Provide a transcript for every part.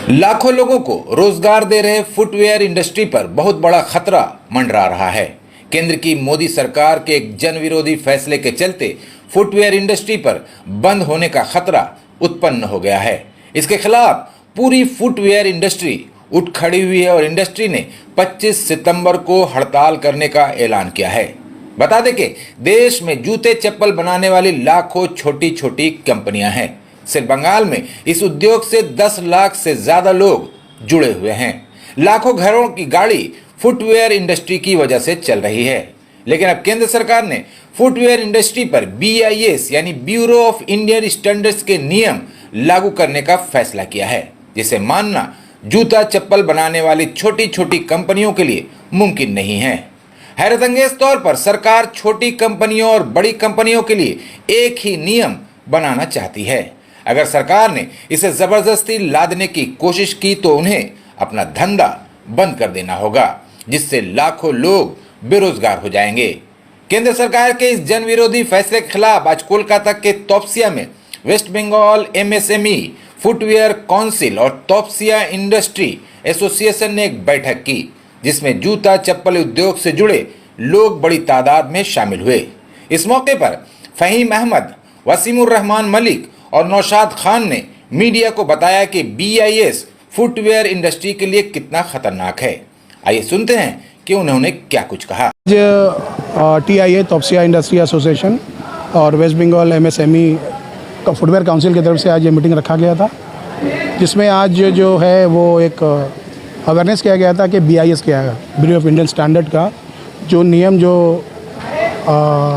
लाखों लोगों को रोजगार दे रहे फुटवेयर इंडस्ट्री पर बहुत बड़ा खतरा मंडरा रहा है। केंद्र की मोदी सरकार के एक जन विरोधी फैसले के चलते फुटवेयर इंडस्ट्री पर बंद होने का खतरा उत्पन्न हो गया है। इसके खिलाफ पूरी फुटवेयर इंडस्ट्री उठ खड़ी हुई है और इंडस्ट्री ने 25 सितंबर को हड़ताल करने का ऐलान किया है। बता दें कि देश में जूते चप्पल बनाने वाली लाखों छोटी छोटी कंपनियां हैं। सिर्फ बंगाल में इस उद्योग से 10 लाख से ज्यादा लोग जुड़े हुए हैं। लाखों घरों की गाड़ी फुटवेयर इंडस्ट्री की वजह से चल रही है। लेकिन अब केंद्र सरकार ने फुटवेयर इंडस्ट्री पर BIS यानी ब्यूरो ऑफ इंडियन स्टैंडर्ड्स के नियम लागू करने का फैसला किया है, जिसे मानना जूता चप्पल बनाने वाली छोटी छोटी कंपनियों के लिए मुमकिन नहीं है। हैरतअंगेज तौर पर सरकार छोटी कंपनियों और बड़ी कंपनियों के लिए एक ही नियम बनाना चाहती है। अगर सरकार ने इसे जबरदस्ती लादने की कोशिश की तो उन्हें अपना धंधा बंद कर देना होगा, जिससे लाखों लोग बेरोजगार हो जाएंगे। केंद्र सरकार के इस जन विरोधी फैसले के खिलाफ आज कोलकाता के तोपसिया में west Bengal MSME footwear council और तोपसिया इंडस्ट्री एसोसिएशन ने एक बैठक की, जिसमें जूता चप्पल उद्योग से जुड़े लोग बड़ी तादाद में शामिल हुए। इस मौके पर फहीम अहमद, वसीमुर रहमान मलिक और नौशाद खान ने मीडिया को बताया कि BIS फुटवेयर इंडस्ट्री के लिए कितना खतरनाक है। आइए सुनते हैं कि उन्होंने क्या कुछ कहा। TIA तोपसिया इंडस्ट्री एसोसिएशन और वेस्ट बंगाल MSME का फुटवेयर काउंसिल की तरफ से आज ये मीटिंग रखा गया था, जिसमें आज जो है वो एक अवेयरनेस किया गया था कि BIS क्या है, ब्यूरो ऑफ इंडियन स्टैंडर्ड का जो नियम जो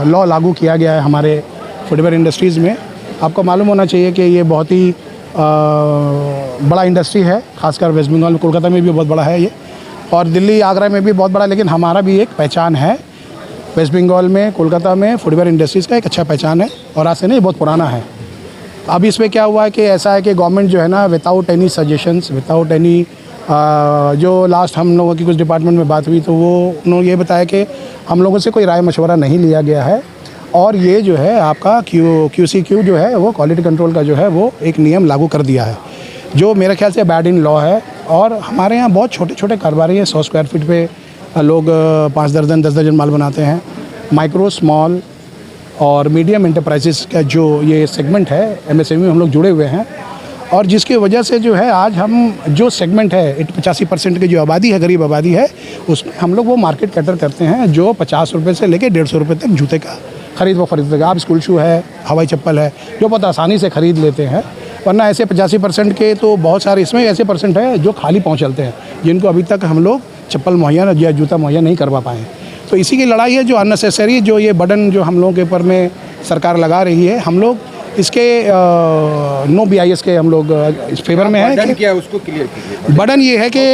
लॉ लागू किया गया है हमारे फुटवेयर इंडस्ट्रीज़ में। आपको मालूम होना चाहिए कि ये बहुत ही बड़ा इंडस्ट्री है, खासकर वेस्ट बंगाल में, कोलकाता में भी बहुत बड़ा है ये, और दिल्ली आगरा में भी बहुत बड़ा। लेकिन हमारा भी एक पहचान है वेस्ट बंगाल में, कोलकाता में फुटवेयर इंडस्ट्रीज़ का एक अच्छा पहचान है, और आज से नहीं, बहुत पुराना है। अब इसमें क्या हुआ है कि ऐसा है कि गवर्नमेंट जो है ना, without any suggestions, without any जो लास्ट हम लोगों की कुछ डिपार्टमेंट में बात हुई तो वो उन्होंने ये बताया कि हम लोगों से कोई राय मशवरा नहीं लिया गया है, और ये जो है आपका QCQ जो है वो क्वालिटी कंट्रोल का जो है वो एक नियम लागू कर दिया है, जो मेरे ख्याल से बैड इन लॉ है। और हमारे यहाँ बहुत छोटे छोटे कारोबारी हैं, 100 स्क्वायर फीट पे लोग 5 दर्जन 10 दर्जन माल बनाते हैं। माइक्रो, स्मॉल और मीडियम एंटरप्राइजेस का जो ये सेगमेंट है MSME में हम लोग जुड़े हुए हैं, और जिसकी वजह से जो है आज हम जो सेगमेंट है 85% की जो आबादी है, गरीब आबादी है, उसमें हम लोग वो मार्केट कैटर करते हैं जो 50 रुपये से लेकर 150 रुपये तक जूते का खरीद सकते। आप स्कूल शू है, हवाई चप्पल है, जो बहुत आसानी से ख़रीद लेते हैं। वरना ऐसे 85% के तो बहुत सारे इसमें ऐसे परसेंट है जो खाली पहुंच चलते हैं, जिनको अभी तक हम लोग चप्पल मुहैया या जूता मुहैया नहीं करवा पाए। तो इसी की लड़ाई है जो अननेसेसरी जो ये बर्डन जो हम लोगों के ऊपर में सरकार लगा रही है। हम लोग इसके नो BIS के हम लोग इस फेवर में है। बर्डन क्या है उसको क्लियर कीजिए। बर्डन ये है कि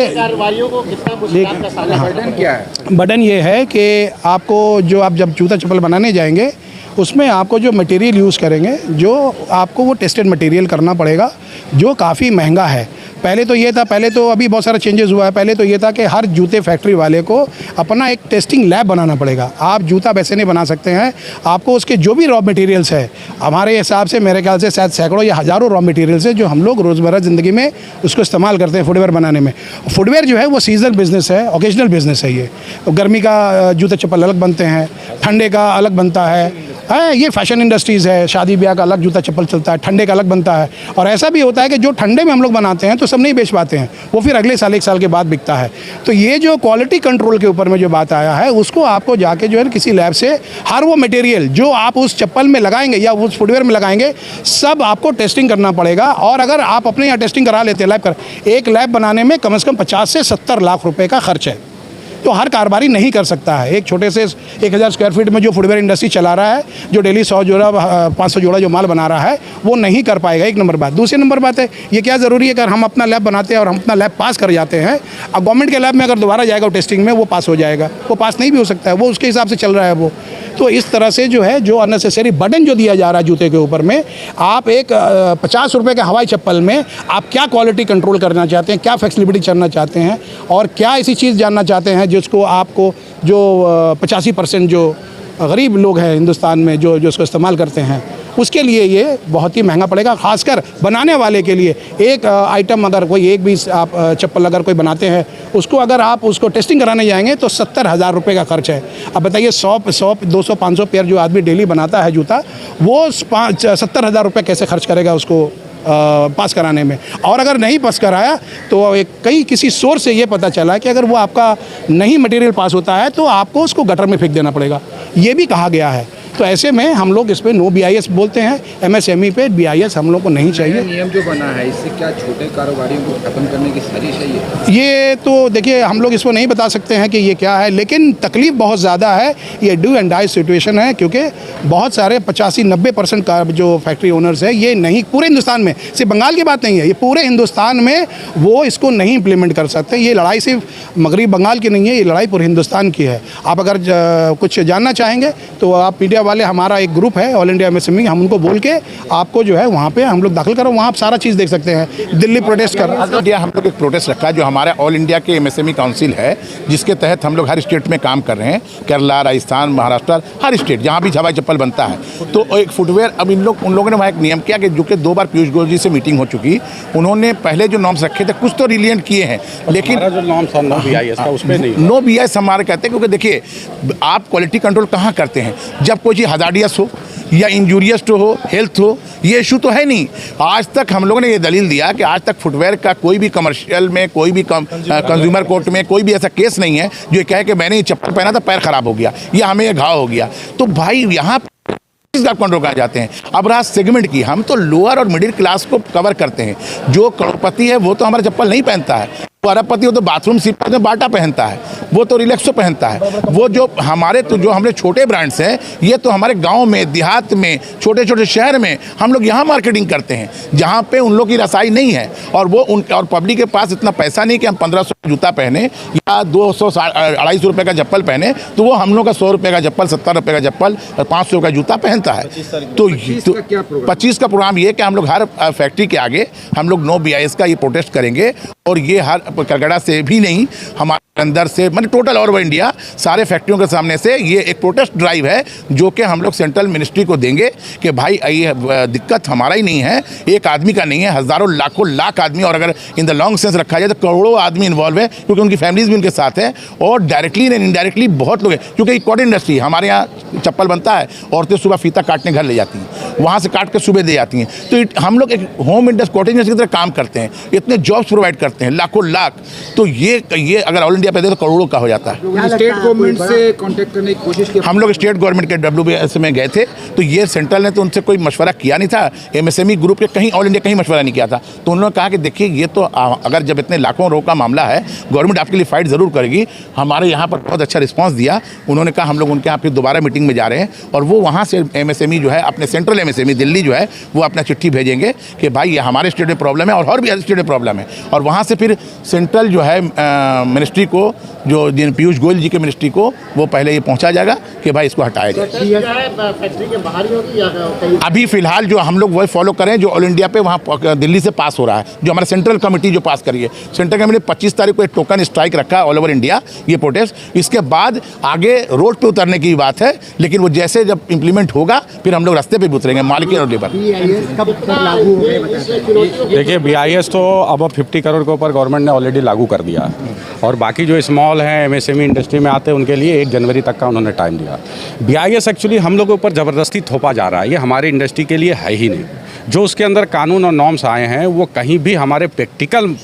बर्डन क्या है? बर्डन ये है कि आपको जो आप जब जूता चप्पल बनाने जाएंगे उसमें आपको जो मटेरियल यूज़ करेंगे, जो आपको वो टेस्टेड मटेरियल करना पड़ेगा, जो काफ़ी महंगा है। पहले तो ये था, पहले तो अभी बहुत सारा चेंजेस हुआ है। पहले तो ये था कि हर जूते फैक्ट्री वाले को अपना एक टेस्टिंग लैब बनाना पड़ेगा। आप जूता वैसे नहीं बना सकते हैं, आपको उसके जो भी रॉ मटेरियल्स है, हमारे हिसाब से मेरे ख्याल से शायद सैकड़ों या हज़ारों रॉ मटेरियल्स है जो हम लोग रोज़मर्रा ज़िंदगी में उसको इस्तेमाल करते हैं फुटवेयर बनाने में। फुटवेयर जो है वो सीजनल बिज़नेस है, ओकेजनल बिज़नेस है। ये गर्मी का जूते चप्पल अलग बनते हैं, ठंडे का अलग बनता है। ये फैशन इंडस्ट्रीज़ है, शादी ब्याह का अलग जूता चप्पल चलता है, ठंडे का अलग बनता है। और ऐसा भी होता है कि जो ठंडे में हम लोग बनाते हैं तो सब नहीं बेच पाते हैं, वो फिर अगले साल 1 साल के बाद बिकता है। तो ये जो क्वालिटी कंट्रोल के ऊपर में जो बात आया है, उसको आपको जाके जो है किसी लैब से हर वो मटेरियल जो आप उस चप्पल में लगाएंगे या उस फुटवेयर में लगाएंगे, सब आपको टेस्टिंग करना पड़ेगा। और अगर आप अपने यहाँ टेस्टिंग करा लेते हैं लैब कर, एक लैब बनाने में कम से कम 50 से 70 लाख रुपये का खर्च है। तो हर कारोबारी नहीं कर सकता है। एक छोटे से 1000 स्क्वायर फीट में जो फुटवेयर इंडस्ट्री चला रहा है, जो डेली 100 जोड़ा 500 जोड़ा जो माल बना रहा है, वो नहीं कर पाएगा। एक नंबर बात। दूसरी नंबर बात है, ये क्या ज़रूरी है कि हम अपना लैब बनाते हैं और हम अपना लैब पास कर जाते हैं, अब गवर्नमेंट के लैब में अगर दोबारा जाएगा टेस्टिंग में, वो पास हो जाएगा? वो पास नहीं भी हो सकता है, वो उसके हिसाब से चल रहा है वो। तो इस तरह से जो है जो अननेसेसरी बर्डन जो दिया जा रहा है जूते के ऊपर में, आप एक 50 रुपये के हवाई चप्पल में आप क्या क्वालिटी कंट्रोल करना चाहते हैं, क्या फ्लेक्सिबिलिटी करना चाहते हैं, और क्या ऐसी चीज़ जानना चाहते हैं जिसको आपको जो 85% जो गरीब लोग हैं हिंदुस्तान में जो उसको इस्तेमाल करते हैं, उसके लिए ये बहुत ही महंगा पड़ेगा, खासकर बनाने वाले के लिए। एक आइटम अगर कोई एक भी आप चप्पल अगर कोई बनाते हैं, उसको अगर आप उसको टेस्टिंग कराने जाएंगे तो 70,000 रुपये का खर्च है। अब बताइए 100 200 500 पेयर जो आदमी डेली बनाता है जूता, वो 70,000 रुपये कैसे खर्च करेगा उसको पास कराने में। और अगर नहीं पास कराया तो किसी सोर्स से ये पता चला कि अगर वो आपका नहीं मटेरियल पास होता है तो आपको उसको गटर में फेंक देना पड़ेगा, ये भी कहा गया है। तो ऐसे में हम लोग इस पर नो BIS बोलते हैं, MSME पे BIS हम लोग को नहीं चाहिए। नियम जो बना है इससे क्या छोटे कारोबारियों को खत्म करने की साजिश है ये तो देखिए हम लोग इसको नहीं बता सकते हैं कि ये क्या है, लेकिन तकलीफ बहुत ज़्यादा है। ये डू एंड डाई सिचुएशन है, क्योंकि बहुत सारे 85-90% का जो फैक्ट्री ओनर्स है ये नहीं, पूरे हिंदुस्तान में, सिर्फ बंगाल की बात नहीं है, ये पूरे हिंदुस्तान में वो इसको नहीं इम्प्लीमेंट कर सकते। ये लड़ाई सिर्फ मगरबी बंगाल की नहीं है, ये लड़ाई पूरे हिंदुस्तान की है। आप अगर कुछ जानना चाहेंगे तो आप मीडिया वाले, हमारा एक ग्रुप है ऑल इंडिया MSME, हम उनको बोल के आपको जो है वहाँ पे हम लोग दाखिल करो, वहाँ आप सारा चीज़ देख सकते हैं। दिल्ली प्रोटेस्ट कर हम लोग एक प्रोटेस्ट रखा है जो हमारा ऑल इंडिया के MSME काउंसिल है, जिसके तहत हम लोग हर स्टेट में काम कर रहे हैं। केरला, राजस्थान, महाराष्ट्र, हर स्टेट जहाँ भी हवाई चप्पल बनता है तो एक फुटवेयर, अब उन लोगों ने वहाँ एक नियम किया कि जो कि 2 बार पीयूष गोयल जी से मीटिंग हो चुकी, उन्होंने पहले जो नॉर्म्स रखे थे कुछ तो रिलियंट किए हैं, लेकिन जो नॉर्म्स नो BIS का उसमें नहीं, नो BIS हमारे कहते हैं। क्योंकि देखिए आप क्वालिटी कंट्रोल कहाँ करते हैं, जब कोई चीज़ हजार्डियस हो या इंजूरियस तो हो, हेल्थ हो, ये इशू तो है नहीं। आज तक हम लोगों ने ये दलील दिया कि आज तक फुटवेयर का कोई भी कमर्शियल में, कोई भी कंज्यूमर कोर्ट में कोई भी ऐसा केस नहीं है जो ये कहे कि मैंने ये चप्पल पहना था पैर खराब हो गया या हमें ये घाव हो गया। तो भाई यहाँ कंट्रोल कहा जाते हैं। अब रहा सेगमेंट की, हम तो लोअर और मिडिल क्लास को कवर करते हैं। जो करोड़पति है वो तो हमारा चप्पल नहीं पहनता है, वो अरबपति हो तो बाथरूम सीट में बाटा पहनता है, वो तो रिलैक्सो पहनता है। वो जो हमारे छोटे ब्रांड्स हैं, ये तो हमारे गांव में, देहात में, छोटे छोटे शहर में हम लोग यहाँ मार्केटिंग करते हैं, जहाँ पे उन लोग की रसाई नहीं है और वो और पब्लिक के पास इतना पैसा नहीं कि हम 1500 जूता पहने या 200-250 रुपये का चप्पल पहने, तो वो हम लोग का 100 रुपये का चप्पल, 70 रुपये का चप्पल, 500 का जूता पहनता है। तो 25 का प्रोग्राम ये कि हम लोग हर फैक्ट्री के आगे हम लोग नो BIS का ये प्रोटेस्ट करेंगे। और ये हर करगड़ा से भी नहीं, हमारे अंदर से, मतलब टोटल ऑल ओवर इंडिया सारे फैक्ट्रियों के सामने से ये एक प्रोटेस्ट ड्राइव है जो कि हम लोग सेंट्रल मिनिस्ट्री को देंगे कि भाई ये दिक्कत हमारा ही नहीं है, एक आदमी का नहीं है, हज़ारों लाखों लाख आदमी, और अगर इन द लॉन्ग सेंस रखा जाए तो करोड़ों आदमी इन्वॉल्व है, क्योंकि उनकी फैमिलीज भी उनके साथ हैं और डायरेक्टली एंड इनडायरेक्टली बहुत लोग हैं। क्योंकि कॉटन इंडस्ट्री, हमारे यहाँ चप्पल बनता है, औरतें सुबह फीता काटने घर ले जाती हैं, वहाँ से काट कर सुबह दे जाती हैं। तो हम लोग एक होम इंडस्ट्री, कॉटन इंडस्ट्री की तरह काम करते हैं, इतने जॉब्स प्रोवाइड करते हैं, लाखों लाख। तो ये अगर ऑल इंडिया पे दे तो करोड़ों का हो जाता है। स्टेट गवर्नमेंट से कांटेक्ट करने की कोशिश की? हम लोग स्टेट गवर्नमेंट के WBS में गए थे, तो ये सेंट्रल ने तो उनसे कोई मशवरा किया नहीं था, MSME ग्रुप के कहीं ऑल इंडिया कहीं मशवरा नहीं किया था। तो उन्होंने कहा कि देखिए ये तो अगर जब इतने लाखों रोग का मामला है, गवर्नमेंट आपके लिए फाइट ज़रूर करेगी। हमारे यहाँ पर बहुत अच्छा रिस्पॉन्स दिया। उन्होंने कहा हम लोग उनके यहाँ फिर दोबारा मीटिंग में जा रहे हैं और वो वहाँ से MSME जो है, अपने सेंट्रल MSME दिल्ली जो है, वो अपना चिट्ठी भेजेंगे कि भाई ये हमारे स्टेट में प्रॉब्लम है और भी अदर स्टेट में प्रॉब्लम है। और वहाँ से फिर सेंट्रल जो है मिनिस्ट्री को, जो पीयूष गोयल जी के मिनिस्ट्री को, वो पहले ये पहुंचा जाएगा कि भाई इसको हटाया जाए। फैक्ट्री के बाहर ही होगी या कहीं? अभी फिलहाल जो हम लोग वही फॉलो करें जो ऑल इंडिया पे वहाँ दिल्ली से पास हो रहा है, जो हमारा सेंट्रल कमेटी जो पास करी है। सेंट्रल कमेटी 25 तारीख को एक टोकन स्ट्राइक रखा है ऑल ओवर इंडिया, ये प्रोटेस्ट। इसके बाद आगे रोड पे उतरने की बात है, लेकिन वो जैसे जब इम्प्लीमेंट होगा फिर हम लोग रास्ते पे भी उतरेंगे, मालिक और लेबर। देखिए BIS तो अब 50 करोड़ के ऊपर गवर्नमेंट ने ऑलरेडी लागू कर दिया और बाकी जो स्मॉल हैं MSME इंडस्ट्री में आते हैं उनके लिए 1 जनवरी तक का उन्होंने टाइम दिया। BIS एक्चुअली हम लोगों के ऊपर ज़बरदस्ती थोपा जा रहा है, ये हमारी इंडस्ट्री के लिए है ही नहीं। जो उसके अंदर कानून और नॉर्म्स आए हैं वो कहीं भी हमारे प्रैक्टिकल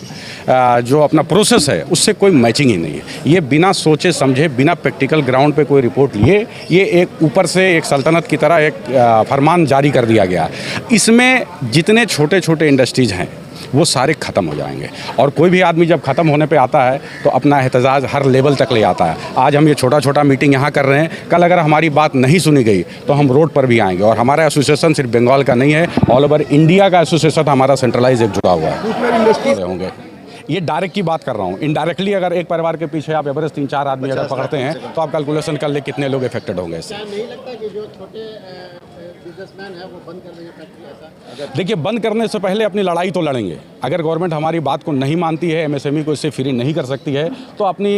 जो अपना प्रोसेस है उससे कोई मैचिंग ही नहीं है। ये बिना सोचे समझे, बिना प्रैक्टिकल ग्राउंड पे कोई रिपोर्ट लिए, ये एक ऊपर से एक सल्तनत की तरह एक फरमान जारी कर दिया गया। इसमें जितने छोटे छोटे इंडस्ट्रीज़ हैं वो सारे ख़त्म हो जाएंगे और कोई भी आदमी जब ख़त्म होने पे आता है तो अपना एहतजाज हर लेवल तक ले आता है। आज हम ये छोटा छोटा मीटिंग यहाँ कर रहे हैं, कल अगर हमारी बात नहीं सुनी गई तो हम रोड पर भी आएंगे। और हमारा एसोसिएशन सिर्फ बंगाल का नहीं है, ऑल ओवर इंडिया का एसोसिएशन हमारा सेंट्रलाइज एक जुड़ा हुआ है। होंगे ये डायरेक्ट की बात कर रहा हूँ, इनडायरेक्टली अगर एक परिवार के पीछे आप एवरेज 3-4 आदमी अगर पकड़ते हैं तो आप कैलकुलेशन कर ले कितने लोग इफेक्टेड होंगे इससे। नहीं लगता कि जो छोटे बिजनेसमैन है वो बंद कर देंगे फैक्ट्री ऐसा? देखिए बंद करने से पहले अपनी लड़ाई तो लड़ेंगे। अगर गवर्नमेंट हमारी बात को नहीं मानती है, MSME को इससे फ्री नहीं कर सकती है, तो अपनी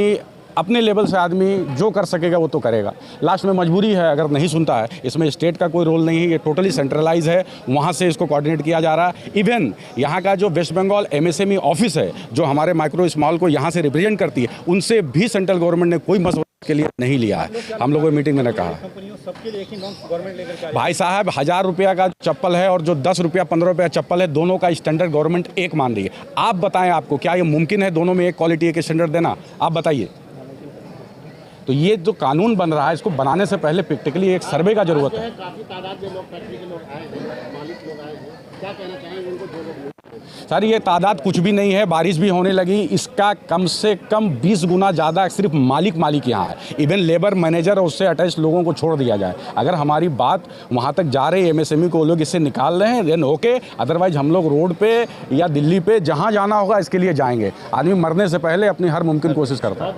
अपने लेवल से आदमी जो कर सकेगा वो तो करेगा। लास्ट में मजबूरी है, अगर नहीं सुनता है, इसमें स्टेट का कोई रोल नहीं है, ये टोटली सेंट्रलाइज है, वहाँ से इसको कोऑर्डिनेट किया जा रहा है। इवन यहाँ का जो वेस्ट बंगाल MSME ऑफिस है, जो हमारे माइक्रो स्मॉल को यहाँ से रिप्रेजेंट करती है, उनसे भी सेंट्रल गवर्नमेंट ने कोई मसला के लिए नहीं लिया है। हम लोगों की मीटिंग में ने कहा भाई साहब 1000 रुपया का चप्पल है और जो 10 रुपया 15 रुपया चप्पल है, दोनों का स्टैंडर्ड गवर्नमेंट एक मान रही है। आप बताएं, आपको क्या ये मुमकिन है दोनों में एक क्वालिटी एक स्टैंडर्ड देना? आप बताइए। तो ये जो कानून बन रहा है, इसको बनाने से पहले प्रैक्टिकली एक सर्वे का जरूरत है। काफी तादाद में लोग फैक्ट्री के लोग आए हैं, मालिक लोग आए हैं, क्या कहना चाहेंगे उनको जो लोग? सर ये तादाद कुछ भी नहीं है, बारिश भी होने लगी, इसका कम से कम 20 गुना ज़्यादा सिर्फ मालिक यहाँ है। इवन लेबर मैनेजर और उससे अटैच लोगों को छोड़ दिया जाए। अगर हमारी बात वहाँ तक जा रही है, MSME को लोग इससे निकाल रहे हैं, देन ओके, अदरवाइज हम लोग रोड पे या दिल्ली पे जहाँ जाना होगा इसके लिए जाएंगे। आदमी मरने से पहले अपनी हर मुमकिन कोशिश करता है।